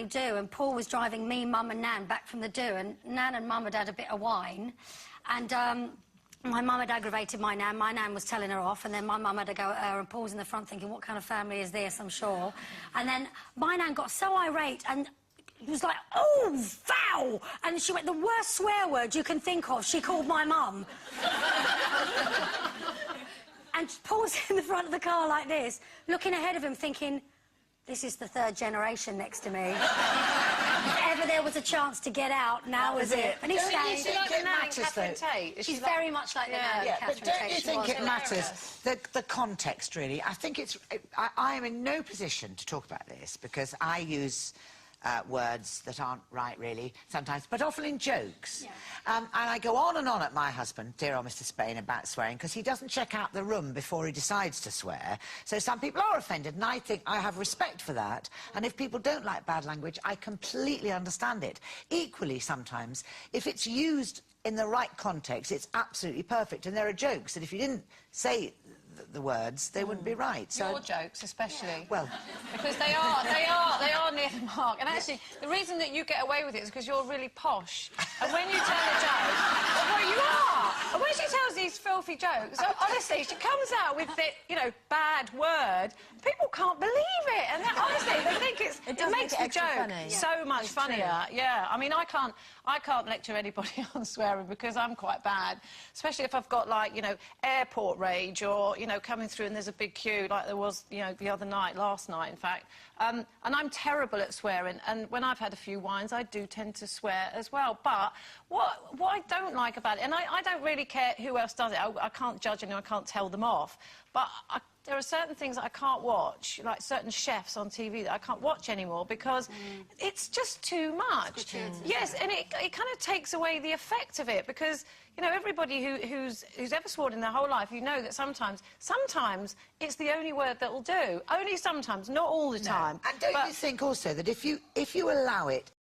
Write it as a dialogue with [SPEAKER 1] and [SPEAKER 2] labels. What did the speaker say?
[SPEAKER 1] family do, and Paul was driving me, Mum and Nan back from the do, and Nan and Mum had had a bit of wine, and my mum had aggravated my Nan was telling her off, and then my mum had to go at her, and Paul's in the front thinking, what kind of family is this, I'm sure. And then my Nan got so irate, and he was like, oh, foul! And she went, the worst swear word you can think of, she called my mum. And Paul's in the front of the car like this, looking ahead of him, thinking, this is the third generation next to me. If ever there was a chance to get out, now was it. And he stayed.
[SPEAKER 2] Is she like the Nan in Catherine Tate?
[SPEAKER 1] She's very much like the Nan in Catherine Tate.
[SPEAKER 3] But don't you think it matters, the context, really? I think it's... I am in no position to talk about this, because I use... words that aren't right, really, sometimes, but often in jokes.
[SPEAKER 1] Yeah.
[SPEAKER 3] And I go on and on at my husband, dear old Mr. Spain, about swearing, because he doesn't check out the room before he decides to swear. So some people are offended, and I think I have respect for that. And if people don't like bad language, I completely understand it. Equally, sometimes, if it's used in the right context, it's absolutely perfect. And there are jokes that if you didn't say the words, they wouldn't be right. So
[SPEAKER 2] your jokes, especially.
[SPEAKER 3] Well,
[SPEAKER 2] because they are near the mark. And actually, the reason that you get away with it is because you're really posh. And when you tell a joke, well, you are. And when she tells these filthy jokes, honestly, she comes out with the, you know, bad word. People can't believe it, and honestly, they think it makes the joke so much funnier. Yeah, I mean, I can't lecture anybody on swearing because I'm quite bad, especially if I've got, like, you know, airport rage, or, you know, coming through and there's a big queue like there was, you know, the other night, last night, in fact. And I'm terrible at swearing, and when I've had a few wines, I do tend to swear as well. But what I don't like about it, and I don't really care who else does it, I can't judge anyone, I can't tell them off, but there are certain things that I can't watch, like certain chefs on TV that I can't watch anymore because it's just too much. Yes, and it kind of takes away the effect of it, because, you know, everybody who's ever sworn in their whole life, you know that sometimes it's the only word that will do. Only sometimes, not all the time.
[SPEAKER 3] And don't you think also that if you allow it